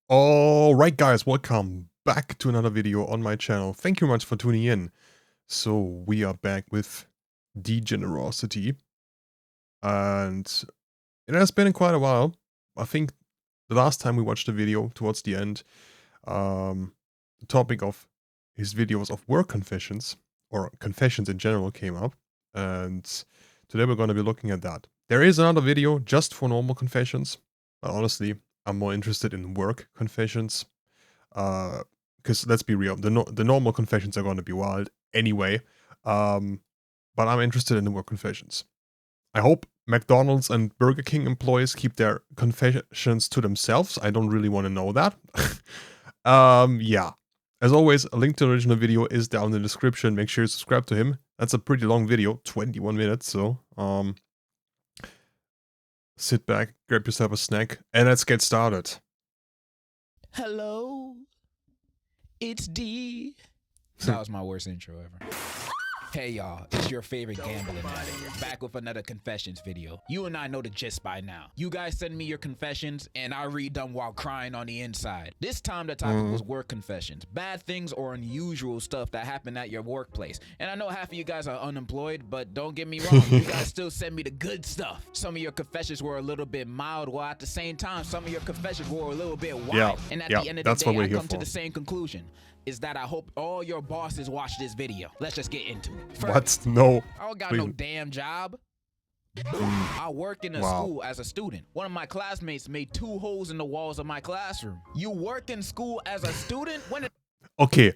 Alright guys, welcome back to another video on my channel. Thank you much for tuning in. So we are back with Degenerocity. And it has been quite a while. I think the last time we watched the video towards the end, the topic of his videos of work confessions, or confessions in general, came up. And today we're going to be looking at that. There is another video just for normal confessions, but honestly, I'm more interested in work confessions. Because let's be real, the normal confessions are going to be wild anyway. But I'm interested in the work confessions. I hope McDonald's and Burger King employees keep their confessions to themselves. I don't really want to know that. Yeah. As always, a link to the original video is down in the description. Make sure you subscribe to him. That's a pretty long video, 21 minutes, so sit back, grab yourself a snack, and let's get started. Hello, it's D. That was my worst intro ever. Hey y'all, it's your favorite gambling addict, back with another confessions video. You and I know the gist by now. You guys send me your confessions and I read them while crying on the inside. This time the topic was work confessions, bad things or unusual stuff that happened at your workplace. And I know half of you guys are unemployed, but don't get me wrong, you guys still send me the good stuff. Some of your confessions were a little bit mild, while at the same time some of your confessions were a little bit wild. Yeah, and at yeah, the end of that's the what day, we're I here come to for. the same conclusion. Is that I hope all your bosses watch this video. Let's just get into it. What? No. I don't got Please. no damn job. I work in a school as a student. One of my classmates made 2 holes in the walls of my classroom. You work in school as a student? When did Okay.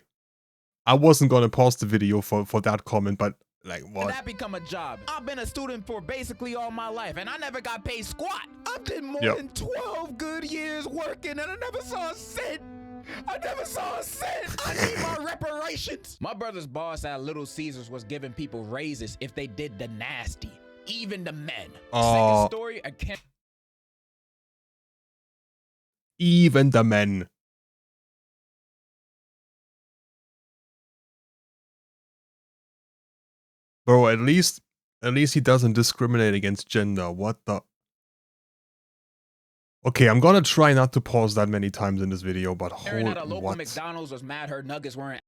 I wasn't gonna pause the video for that comment, but like what? that become a job? I've been a student for basically all my life and I never got paid squat. I did more than 12 good years working and I never saw a cent. I never saw a cent. I need my reparations. My brother's boss at Little Caesars was giving people raises if they did the nasty, even the men. Second story, I can't. Even the men. Bro, at least he doesn't discriminate against gender. What the? Okay, I'm gonna try not to pause that many times in this video, but Aaron at a hold local what? McDonald's was mad her nuggets weren't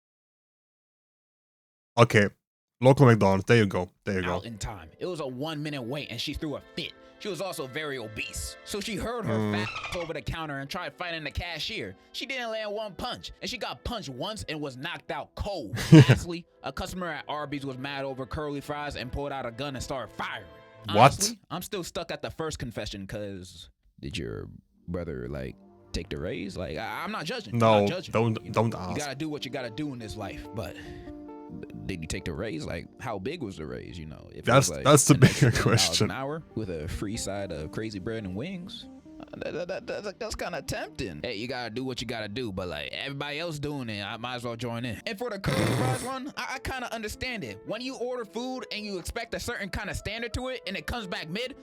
Okay, local McDonald's. There you go. There you go. out in time. It was a 1-minute wait and she threw a fit. She was also very obese. So she heard her fat over the counter and tried fighting the cashier. She didn't land one punch and she got punched once and was knocked out cold. Lastly, a customer at Arby's was mad over curly fries and pulled out a gun and started firing. Honestly, I'm still stuck at the first confession because did your brother like take the raise? Like I'm not judging. No, I'm not judging. don't ask. You gotta do what you gotta do in this life, but did you take the raise? Like, how big was the raise? You know, if That's the bigger question. An hour with a free side of crazy bread and wings. That's kind of tempting. Hey, you gotta do what you gotta do, but like everybody else doing it, I might as well join in. And for the curly fries one, I kind of understand it. When you order food and you expect a certain kind of standard to it, and it comes back mid,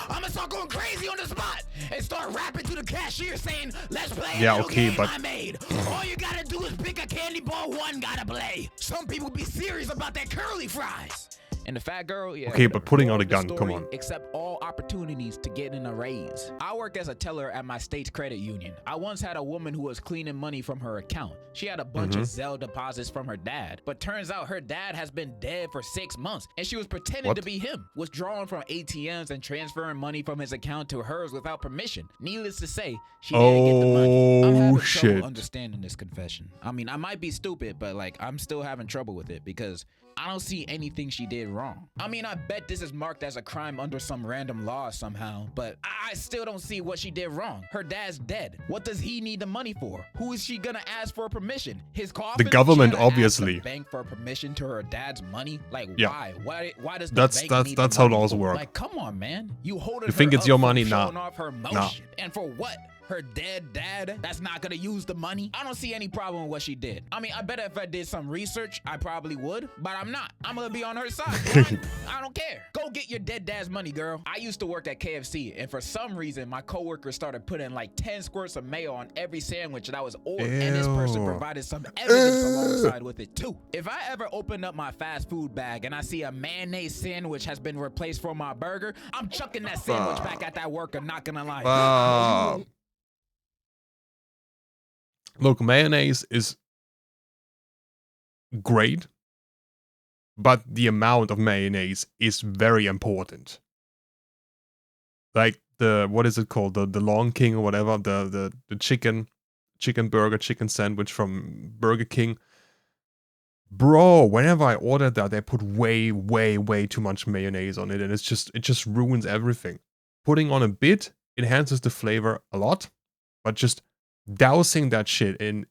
I'm gonna start going crazy on the spot and start rapping to the cashier saying, "Let's play a little game I made. All you gotta do is pick a candy bar, one gotta play." Some people be serious about that curly fries. And the fat girl, yeah. Okay, but putting out a gun, come on. Accept all opportunities to get in a raise. I work as a teller at my state's credit union. I once had a woman who was cleaning money from her account. She had a bunch of Zelle deposits from her dad, but turns out her dad has been dead for 6 months, and she was pretending to be him, withdrawing from ATMs and transferring money from his account to hers without permission. Needless to say, she didn't get the money. I'm having trouble understanding this confession. I mean, I might be stupid, but like, I'm still having trouble with it because I don't see anything she did wrong. I mean, I bet this is marked as a crime under some random law somehow, but I still don't see what she did wrong. Her dad's dead. What does he need the money for? Who is she gonna ask for permission? His coffin? The government, obviously. Ask the bank for permission to her dad's money? Like, yeah. Why does the bank need that's the how money laws for? work. Like, come on, man. You holding You think her it's your up money? for Nah. showing off her motion. And for what? Her dead dad that's not gonna use the money? I don't see any problem with what she did. I mean, I bet if I did some research, I probably would, but I'm not. I'm gonna be on her side. I don't care. Go get your dead dad's money, girl. I used to work at KFC, and for some reason, my coworker started putting like 10 squirts of mayo on every sandwich that I was ordered, and this person provided some evidence alongside with it too. If I ever open up my fast food bag and I see a mayonnaise sandwich has been replaced for my burger, I'm chucking that sandwich back at that worker, not gonna lie. Look, mayonnaise is great, but the amount of mayonnaise is very important. Like the, what is it called? The Long King or whatever, the chicken burger, chicken sandwich from Burger King. Bro, whenever I ordered that, they put way too much mayonnaise on it, and it just ruins everything. Putting on a bit enhances the flavor a lot, but just dousing that shit in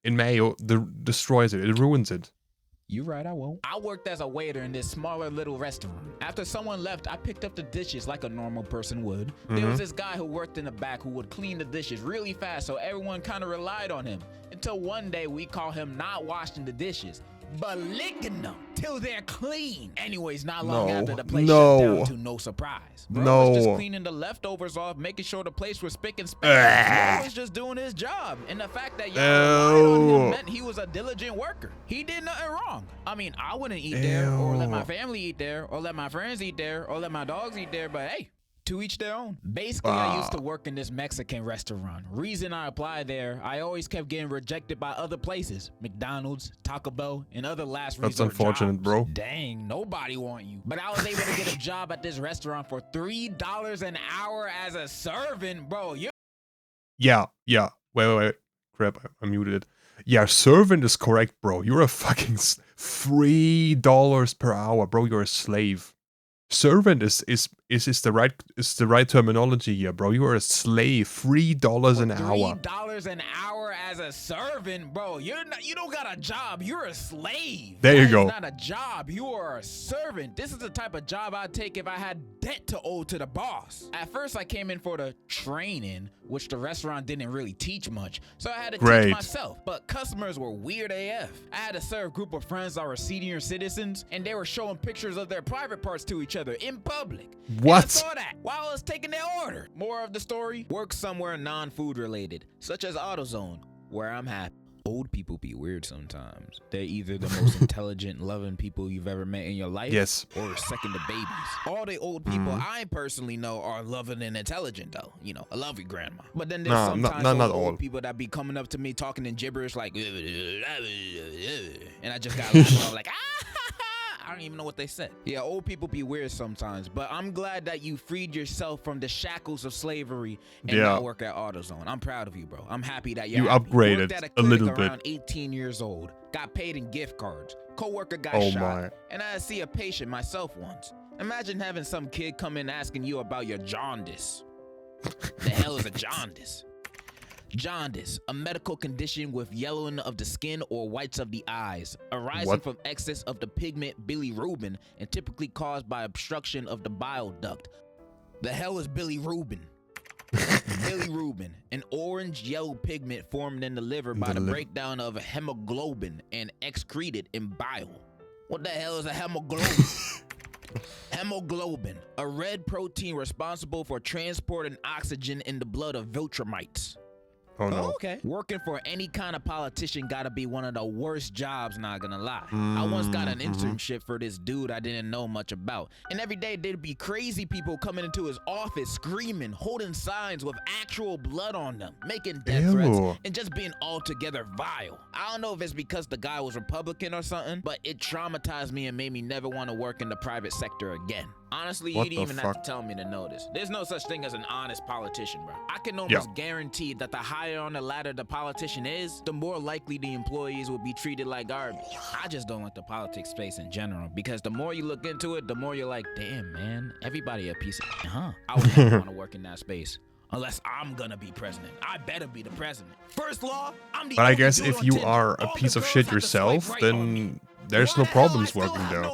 mayo destroys it. It ruins it. You right, I won't. I worked as a waiter in this smaller little restaurant. After someone left, I picked up the dishes like a normal person would. There was this guy who worked in the back who would clean the dishes really fast, so everyone kind of relied on him. Until one day we caught him not washing the dishes, but licking them till they're clean. Anyways, not long after the place shut down, to no surprise. Bro was just cleaning the leftovers off, making sure the place was spick and span. Bro was just doing his job, and the fact that y'all relied on him meant he was a diligent worker. He did nothing wrong. I mean, I wouldn't eat there, or let my family eat there, or let my friends eat there, or let my dogs eat there, but hey, to each their own. Basically, I used to work in this Mexican restaurant. Reason I applied there, I always kept getting rejected by other places. McDonald's, Taco Bell, and other last resort That's unfortunate, jobs. bro. Dang, nobody want you. But I was able to get a job at this restaurant for $3 an hour as a servant, bro. Yeah. Wait. Crap, I muted it. Yeah, servant is correct, bro. You're a fucking $3 per hour, bro. You're a slave. Servant is the right terminology here, bro. You are a slave. $3 an hour. $3 an hour as a servant, bro. You don't got a job. You're a slave. There you go. Not a job. You are a servant. This is the type of job I'd take if I had debt to owe to the boss. At first, I came in for the training, which the restaurant didn't really teach much, so I had to teach myself. But customers were weird AF. I had to serve a group of friends that were senior citizens, and they were showing pictures of their private parts to each other in public. What? And I saw that while I was taking their order. More of the story: work somewhere non-food related, such as AutoZone, where I'm happy. Old people be weird sometimes. They're either the most intelligent, loving people you've ever met in your life, or second to babies. All the old people I personally know are loving and intelligent, though. You know, I love your grandma. But then there's sometimes not old people that be coming up to me talking in gibberish like, and I just got laughed. I'm like, I don't even know what they said. Yeah, old people be weird sometimes, but I'm glad that you freed yourself from the shackles of slavery and now work at AutoZone. I'm proud of you, bro. I'm happy that you upgraded a little bit. Around 18 years old, got paid in gift cards. Coworker got shot, and I see a patient myself once. Imagine having some kid come in asking you about your jaundice. The hell is a jaundice? Jaundice, a medical condition with yellowing of the skin or whites of the eyes, arising from excess of the pigment bilirubin and typically caused by obstruction of the bile duct. The hell is bilirubin? Bilirubin, an orange-yellow pigment formed in the liver by the breakdown of hemoglobin and excreted in bile. What the hell is a hemoglobin? Hemoglobin, a red protein responsible for transporting oxygen in the blood of viltrumites. Oh no. Okay. Working for any kind of politician gotta be one of the worst jobs, not gonna lie. I once got an internship for this dude I didn't know much about. And every day there'd be crazy people coming into his office screaming, holding signs with actual blood on them, making death threats, and just being altogether vile. I don't know if it's because the guy was Republican or something, but it traumatized me and made me never want to work in the private sector again. Honestly, you didn't even have to tell me to know this. There's no such thing as an honest politician, bro. I can almost guarantee that the higher on the ladder the politician is, the more likely the employees will be treated like garbage. I just don't like the politics space in general, because the more you look into it, the more you're like, damn, man, everybody a piece of huh? I would never want to work in that space. Unless I'm gonna be president. I better be the president. First law, I'm the But I guess if you are a piece of shit yourself, then there's no problems working there.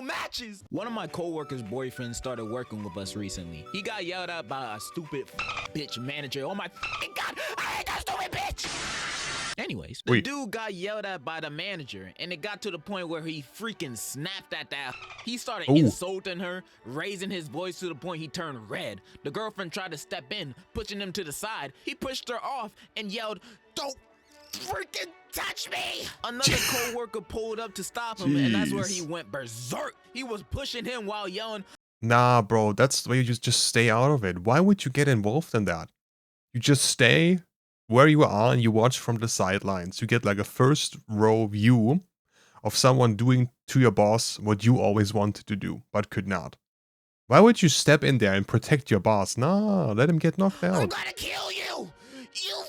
One of my co-workers' boyfriends started working with us recently. He got yelled at by a stupid bitch manager. Oh my God, I hate that stupid bitch! Anyways, the dude got yelled at by the manager, and it got to the point where he freaking snapped at that. He started insulting her, raising his voice to the point he turned red. The girlfriend tried to step in, pushing him to the side. He pushed her off and yelled, "Don't freaking touch me!" Another co-worker pulled up to stop him, and that's where he went berserk. He was pushing him while yelling. Nah, bro, that's why you just stay out of it. Why would you get involved in that? You just stay, where you are and you watch from the sidelines. You get like a first row view of someone doing to your boss what you always wanted to do, but could not. Why would you step in there and protect your boss? No, let him get knocked out. I'm gonna kill you! You.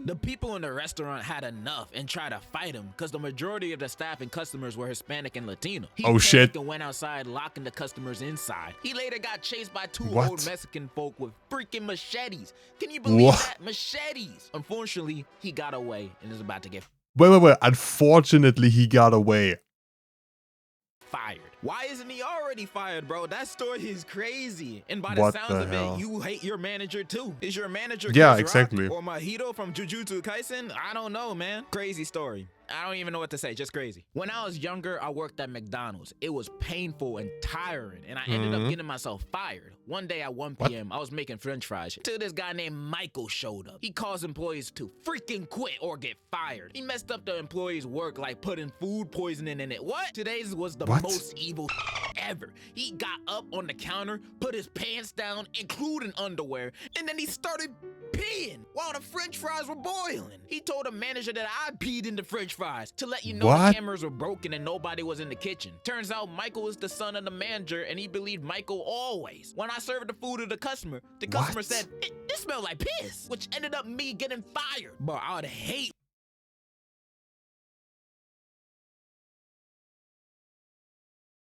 The people in the restaurant had enough and tried to fight him because the majority of the staff and customers were Hispanic and Latino. He Oh shit. and went outside, locking the customers inside. He later got chased by two What? old Mexican folk with freaking machetes. Can you believe that? Machetes. Unfortunately, he got away and is about to get Wait. Unfortunately, he got away. fired. Why isn't he already fired, bro? That story is crazy. And by the What sounds the of hell? it, you hate your manager too. Is your manager Yeah, Chris exactly. Rock or Mahito from Jujutsu Kaisen? I don't know, man. Crazy story. I don't even know what to say, just crazy. When I was younger, I worked at McDonald's. It was painful and tiring, and I ended up getting myself fired. One day at 1 p.m., I was making french fries till this guy named Michael showed up. He caused employees to freaking quit or get fired. He messed up the employees' work like putting food poisoning in it. What? Today's was the most evil ever. He got up on the counter, put his pants down, including underwear, and then he started peeing while the french fries were boiling. He told the manager that I peed in the french fries to let you know the cameras were broken and nobody was in the kitchen. Turns out Michael is the son of the manager and he believed Michael always. When I served the food to the customer said, it smelled like piss, which ended up me getting fired. But I would hate.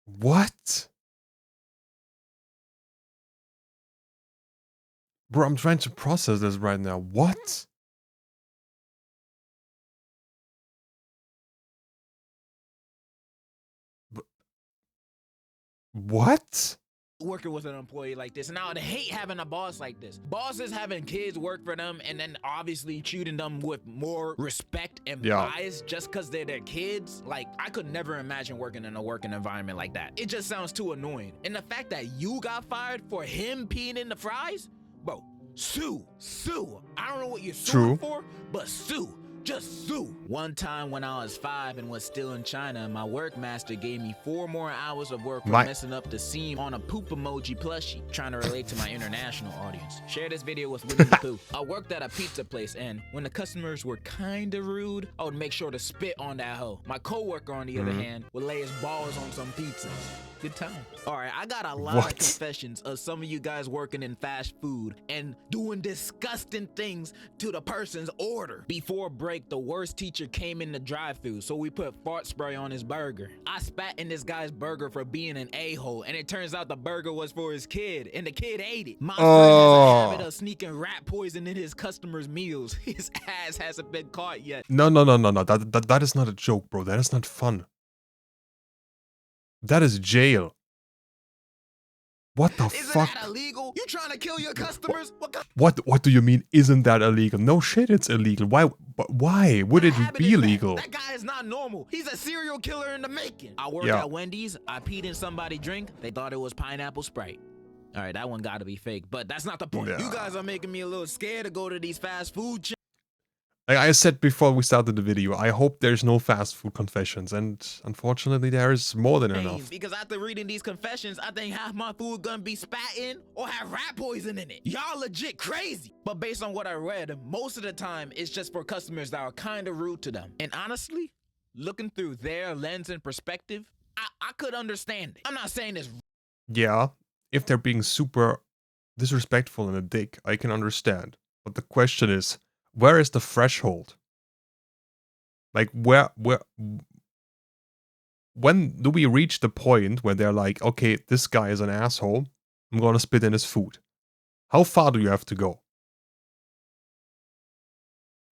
What? Bro, I'm trying to process this right now. What? What? Working with an employee like this, and I would hate having a boss like this. Bosses having kids work for them and then obviously treating them with more respect and bias just because they're their kids. Like, I could never imagine working in a working environment like that. It just sounds too annoying. And the fact that you got fired for him peeing in the fries, bro, sue. I don't know what you're suing for, but sue. Just sue. One time when I was 5 and was still in China, my work master gave me 4 more hours of work for messing up the seam on a poop emoji plushie, trying to relate to my international audience. Share this video with Winnie the Pooh. I worked at a pizza place, and when the customers were kinda rude, I would make sure to spit on that hoe. My coworker, on the other hand, would lay his balls on some pizzas. Good time. All right, I got a lot of confessions of some of you guys working in fast food and doing disgusting things to the person's order. Before break, the worst teacher came in the drive-thru, so we put fart spray on his burger. I spat in this guy's burger for being an a-hole, and it turns out the burger was for his kid, and the kid ate it. My friend has a habit of sneaking rat poison in his customers' meals. His ass hasn't been caught yet. No. That is not a joke, bro. That is not fun. That is jail. What the fuck? Isn't that illegal? You trying to kill your customers? What do you mean, isn't that illegal? No shit, it's illegal. Why would it be illegal? That guy is not normal. He's a serial killer in the making. I worked at Wendy's. I peed in somebody's drink. They thought it was pineapple Sprite. All right, that one gotta be fake, but that's not the point. You guys are making me a little scared to go to these fast food chains. Like I said before we started the video, I hope there's no fast food confessions, and unfortunately there is more than enough. Because after reading these confessions, I think half my food gonna be spat in or have rat poison in it. Y'all legit crazy. But based on what I read, most of the time it's just for customers that are kind of rude to them. And honestly, looking through their lens and perspective, I could understand it. I'm not saying this. Yeah, if they're being super disrespectful and a dick, I can understand. But the question is, where is the threshold? Like, when do we reach the point where they're like, okay, this guy is an asshole, I'm gonna spit in his food? How far do you have to go?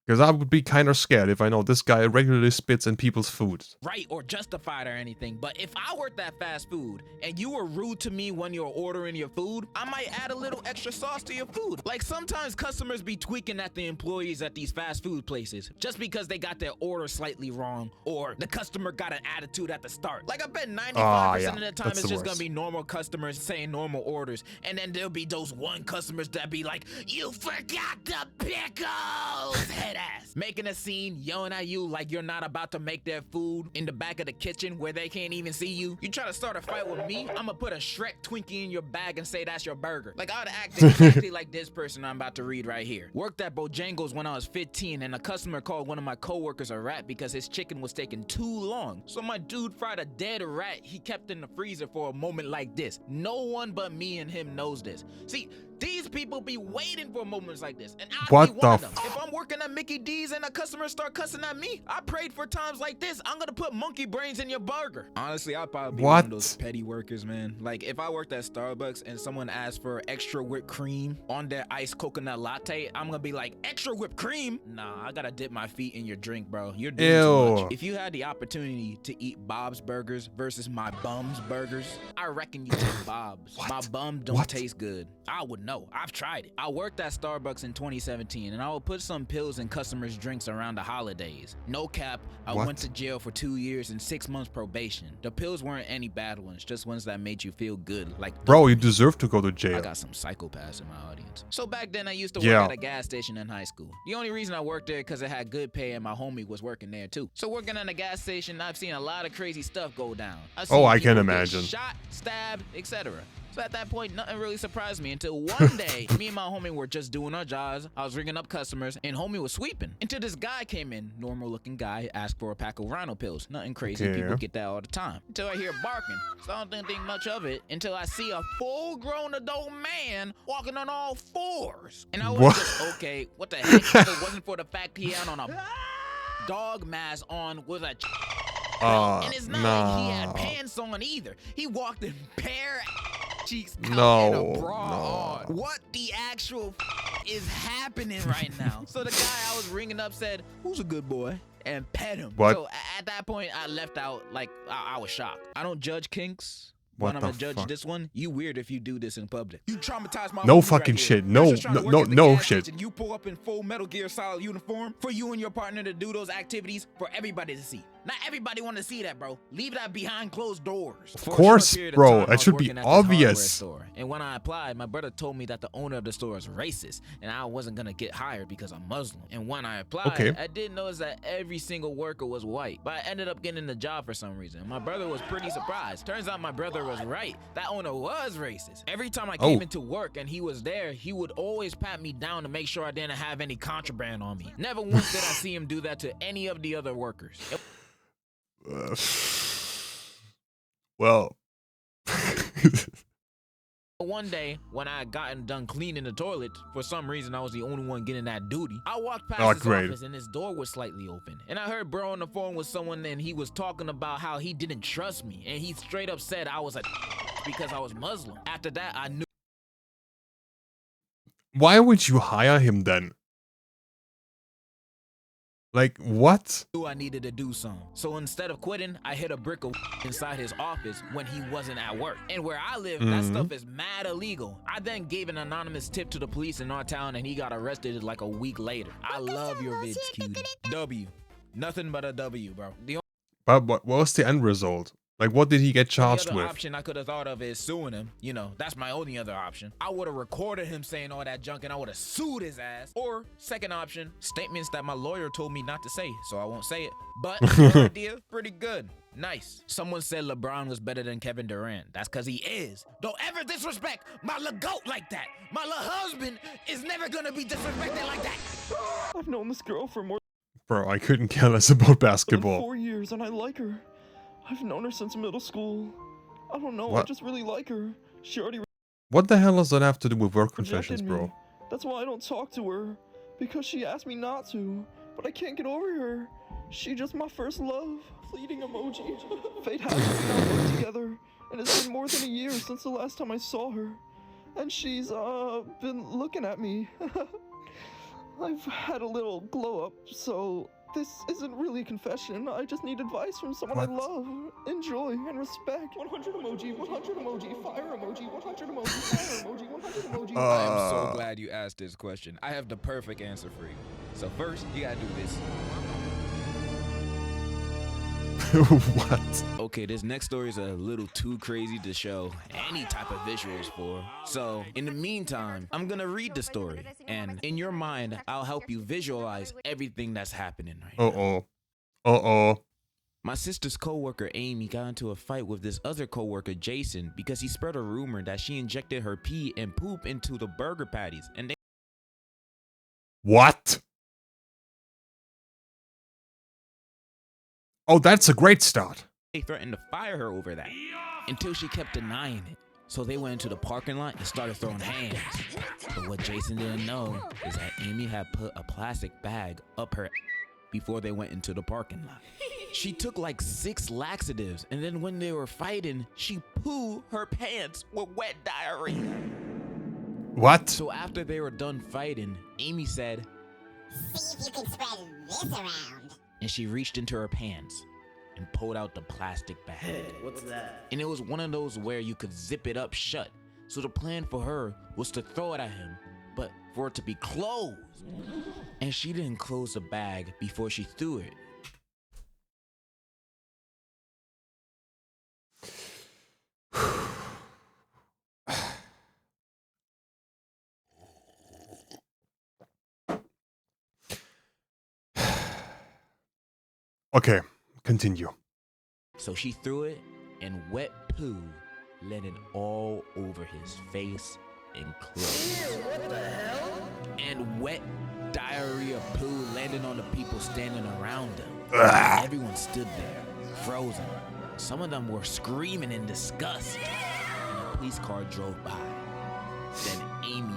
Because I would be kind of scared if I know this guy regularly spits in people's food. Right or justified or anything, but if I worked at fast food and you were rude to me when you're ordering your food, I might add a little extra sauce to your food. Like sometimes customers be tweaking at the employees at these fast food places just because they got their order slightly wrong or the customer got an attitude at the start. Like I bet 95% of the time it's just gonna be normal customers saying normal orders, and then there'll be those one customers that be like, "You forgot the pickles." dead ass, making a scene, yelling at you like you're not about to make their food in the back of the kitchen where they can't even see you. You try to start a fight with me, I'ma put a Shrek Twinkie in your bag and say that's your burger. Like, I'd act exactly like this person I'm about to read right here. Worked at Bojangles when I was 15, and a customer called one of my coworkers a rat because his chicken was taking too long. So my dude fried a dead rat he kept in the freezer for a moment like this. No one but me and him knows this. See, these people be waiting for moments like this, and I'd be one of them. If I'm working at Mickey D's and a customer start cussing at me, I prayed for times like this. I'm gonna put monkey brains in your burger. Honestly, I'd probably be one of those petty workers, man. Like, if I worked at Starbucks and someone asked for extra whipped cream on their iced coconut latte, I'm gonna be like, extra whipped cream? Nah, I gotta dip my feet in your drink, bro. You're doing too much. If you had the opportunity to eat Bob's Burgers versus my bum's burgers, I reckon you take Bob's. My bum don't taste good. I would know. I've tried it. I worked at Starbucks in 2017, and I would put some pills in customers' drinks around the holidays. No cap, I went to jail for 2 years and 6 months probation. The pills weren't any bad ones, just ones that made you feel good. Like, bro, you deserve to go to jail. I got some psychopaths in my audience. So back then, I used to work at a gas station in high school. The only reason I worked there because it had good pay, and my homie was working there too. So working at a gas station, I've seen a lot of crazy stuff go down. I can imagine. Shot, stabbed, etc. So at that point, nothing really surprised me until one day, me and my homie were just doing our jobs. I was ringing up customers, and homie was sweeping. Until this guy came in, normal-looking guy, asked for a pack of rhino pills. Nothing crazy, people get that all the time. Until I hear barking, so I don't think much of it until I see a full-grown adult man walking on all fours. And I was just, okay, what the heck? If it wasn't for the fact he had on a dog mask on with a and it's not like he had pants on either. He walked in bare cheeks and a bra on. What the actual is happening right now? So the guy I was ringing up said, "Who's a good boy?" and pet him. So at that point, I left out like I was shocked. I don't judge kinks. When I'm gonna judge this one, you weird if you do this in public. You traumatized my fucking shit. No shit. And you pull up in full Metal Gear Solid uniform for you and your partner to do those activities for everybody to see. Not everybody want to see that, bro. Leave that behind closed doors. Of course, bro. That should be obvious. And when I applied, my brother told me that the owner of the store is racist, and I wasn't gonna get hired because I'm Muslim. And when I applied, I did notice that every single worker was white, but I ended up getting the job for some reason. My brother was pretty surprised. Turns out my brother was right. That owner was racist. Every time I came into work and he was there, he would always pat me down to make sure I didn't have any contraband on me. Never once did I see him do that to any of the other workers. Well, one day when I had gotten done cleaning the toilet, for some reason I was the only one getting that duty. I walked past his office and his door was slightly open, and I heard bro on the phone with someone, and he was talking about how he didn't trust me, and he straight up said I was a because I was Muslim. After that, I knew. Why would you hire him then? Like, what? I needed to do something. So instead of quitting, I hit a brick of inside his office when he wasn't at work. And where I live, that stuff is mad illegal. I then gave an anonymous tip to the police in our town, and he got arrested like a week later. I love your vids, cutie. W. Nothing but a W, bro. But what was the end result? Like, what did he get charged with? The other option I could have thought of is suing him. You know, that's my only other option. I would have recorded him saying all that junk and I would have sued his ass. Or, second option, statements that my lawyer told me not to say, so I won't say it. But, your idea, pretty good. Nice. Someone said LeBron was better than Kevin Durant. That's because he is. Don't ever disrespect my little goat like that. My little husband is never gonna be disrespected like that. I've known this girl for more Bro, I couldn't care less about basketball. than 4 years and I like her. I've known her since middle school. I don't know, What? I just really like her. She already What the hell does that have to do with work rejected confessions, me. bro? That's why I don't talk to her. Because she asked me not to. But I can't get over her. She just my first love. Fleeting emoji. Fate has us now work together. And it's been more than a year since the last time I saw her. And she's, been looking at me. I've had a little glow up, so this isn't really a confession. I just need advice from someone I love, enjoy, and respect. 100 emoji, 100 emoji, fire emoji, 100 emoji, fire emoji, 100 emoji. I am so glad you asked this question. I have the perfect answer for you. So first, you gotta do this. What? Okay, this next story is a little too crazy to show any type of visuals for. So, in the meantime, I'm gonna read the story, and in your mind, I'll help you visualize everything that's happening right now. Uh-oh. Uh-oh. My sister's coworker Amy got into a fight with this other coworker Jason because he spread a rumor that she injected her pee and poop into the burger patties, and What? Oh, that's a great start. they threatened to fire her over that until she kept denying it. So they went into the parking lot and started throwing hands. But what Jason didn't know is that Amy had put a plastic bag up her before they went into the parking lot. She took like 6 laxatives, and then when they were fighting, she pooed her pants with wet diarrhea. What? So after they were done fighting, Amy said, "See if you can spread this around." and she reached into her pants and pulled out the plastic bag. Hey, what's that? And it was one of those where you could zip it up shut. So the plan for her was to throw it at him, but for it to be closed. And she didn't close the bag before she threw it. Okay, continue. So she threw it, and wet poo landed all over his face and clothes. What the hell? And wet diarrhea poo landed on the people standing around him. Ugh. Everyone stood there, frozen. Some of them were screaming in disgust. And a police car drove by. Then Amy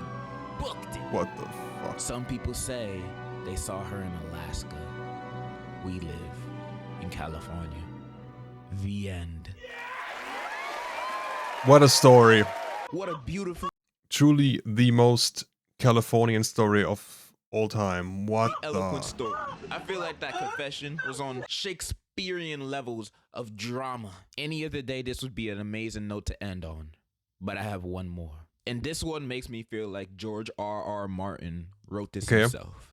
booked it. What the fuck? Some people say they saw her in Alaska. We live in California. The end. What a story. What a beautiful, Truly the most Californian story of all time. What eloquent the? story. I feel like that confession was on Shakespearean levels of drama. Any other day, this would be an amazing note to end on. But I have one more. And this one makes me feel like George R.R. Martin wrote this Okay. himself.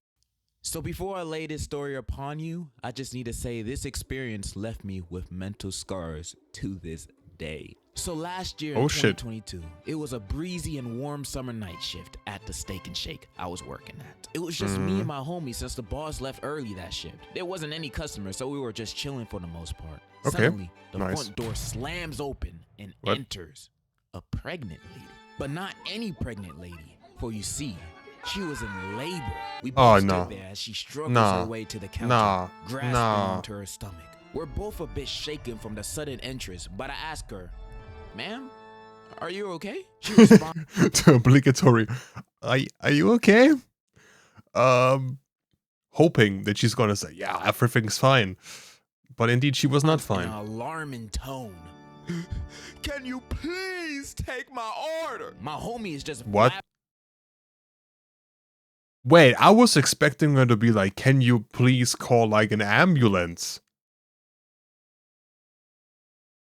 So before I lay this story upon you, I just need to say this experience left me with mental scars to this day. So last year in Oh, shit. 2022, it was a breezy and warm summer night shift at the Steak and Shake I was working at. It was just me and my homie since the boss left early that shift. There wasn't any customers, so we were just chilling for the most part. Okay, Suddenly, the nice. front door slams open and What? enters a pregnant lady. But not any pregnant lady, for you see, she was in labor. We both Oh, stood no. there as she struggles Nah. her way to the counter, Nah. grasping Nah. onto her stomach. We're both a bit shaken from the sudden entrance, but I ask her, "Ma'am, are you okay?" She responds, The obligatory. Are you okay? Hoping that she's gonna say, yeah, everything's fine. But indeed, she was not in fine. an alarming tone, "Can you please take my order?" My homie is just What? Wait, I was expecting her to be like, can you please call like an ambulance?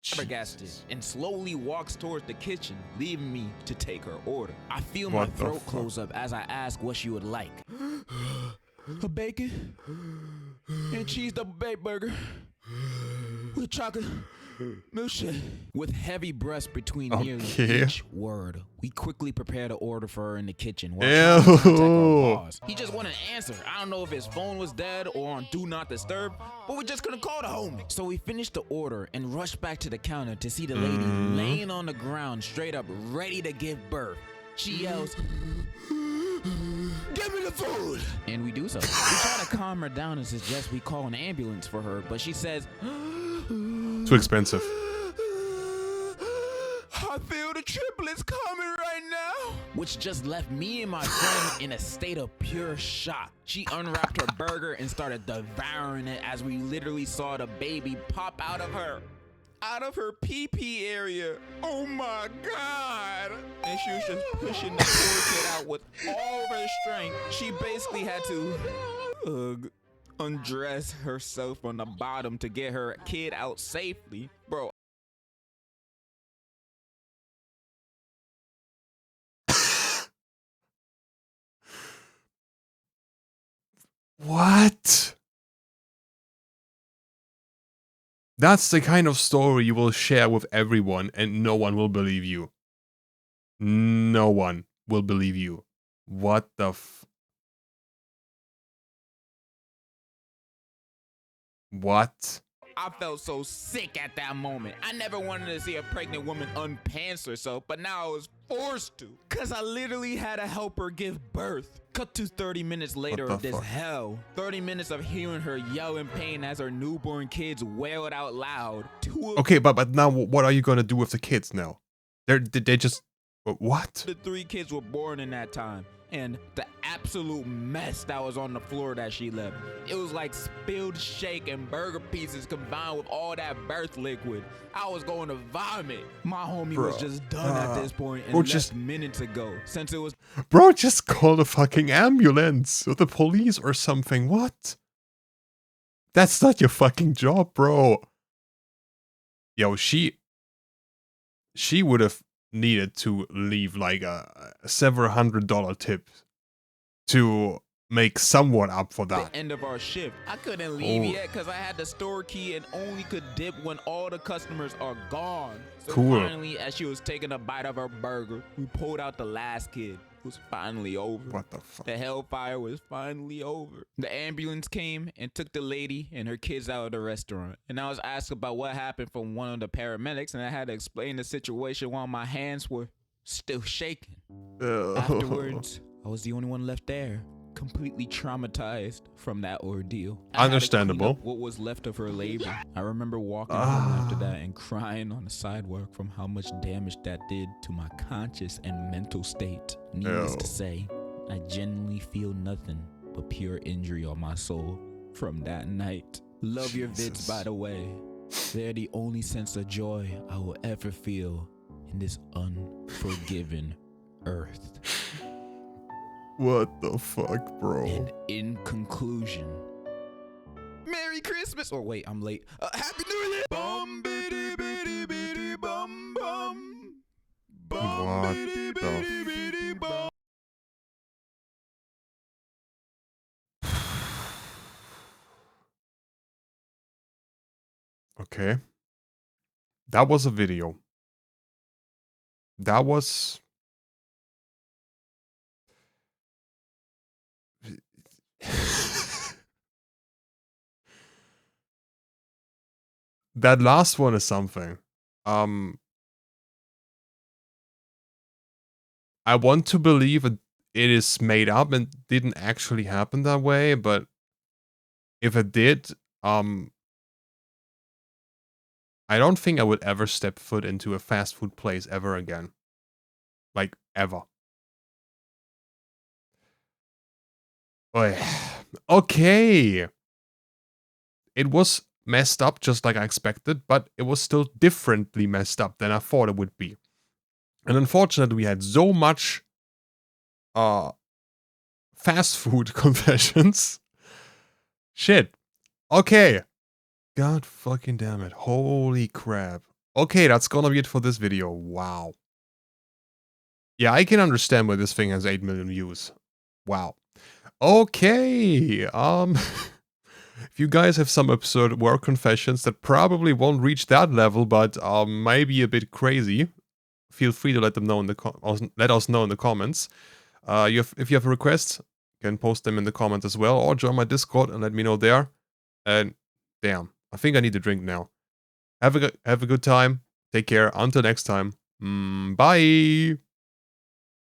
flabbergasted and slowly walks towards the kitchen, leaving me to take her order. I feel What my the throat fuck? close up as I ask what she would like. A bacon and cheese double baked burger with chocolate milkshake. With heavy breaths between nearly Okay. each word, we quickly prepare the order for her in the kitchen. While Ew. trying to contact our boss. He just wanted an answer. I don't know if his phone was dead or on do not disturb, but we just couldn't call the homie. So we finished the order and rushed back to the counter to see the lady laying on the ground, straight up, ready to give birth. She yells, "Give me the food!" And we do so. We try to calm her down and suggest we call an ambulance for her, but she says, Too expensive. "I feel the triplets coming right now." Which just left me and my friend in a state of pure shock. She unwrapped her burger and started devouring it as we literally saw the baby pop out of her pee-pee area. Oh my God. And she was just pushing the poor kid out with all of her strength. She basically had to undress herself on the bottom to get her kid out safely. Bro, What? That's the kind of story you will share with everyone and no one will believe you. No one will believe you. What the What? I felt so sick at that moment. I never wanted to see a pregnant woman unpants herself, but now I was forced to. Cause I literally had to help her give birth. Cut to 30 minutes later of this hell. 30 minutes of hearing her yell in pain as her newborn kids wailed out loud. Okay, but now what are you gonna do with the kids now? They just... What? The 3 kids were born in that time. And the absolute mess that was on the floor that she left. It was like spilled shake and burger pieces combined with all that birth liquid. I was going to vomit. My homie was just done at this point and left minutes ago. Since it was... Bro, just call the fucking ambulance or the police or something. What? That's not your fucking job, bro. Yo, she would have needed to leave like a several $100 tip to make someone up for that. The end of our shift. I couldn't leave yet because I had the store key and only could dip when all the customers are gone. So finally, as she was taking a bite of her burger, we pulled out the last kid. It was finally over. What the fuck? The hellfire was finally over. The ambulance came and took the lady and her kids out of the restaurant. And I was asked about what happened from one of the paramedics, and I had to explain the situation while my hands were still shaking. Afterwards, I was the only one left there, completely traumatized from that ordeal. Understandable. What was left of her labor. I remember walking home after that and crying on the sidewalk from how much damage that did to my conscious and mental state. Needless to say, I genuinely feel nothing but pure injury on my soul from that night. Love your vids, by the way. They're the only sense of joy I will ever feel in this unforgiven earth. What the fuck, bro? And in conclusion, Merry Christmas! Or wait, I'm late. Happy New Year! Bum bitty bitty bitty bum bum. What the Bum. Okay. That was a video. That was... That last one is something. I want to believe it is made up and didn't actually happen that way, but if it did, I don't think I would ever step foot into a fast food place ever again. Like, ever. Okay. It was messed up just like I expected, but it was still differently messed up than I thought it would be. And unfortunately, we had so much fast food confessions. Shit. Okay. God fucking damn it. Holy crap. Okay, that's gonna be it for this video. Wow. Yeah, I can understand why this thing has 8 million views. Wow. Okay. If you guys have some absurd work confessions that probably won't reach that level, but might be a bit crazy, feel free to let them know in the let us know in the comments. If you have requests, you can post them in the comments as well, or join my Discord and let me know there. And damn, I think I need a drink now. Have a good time. Take care. Until next time. Bye.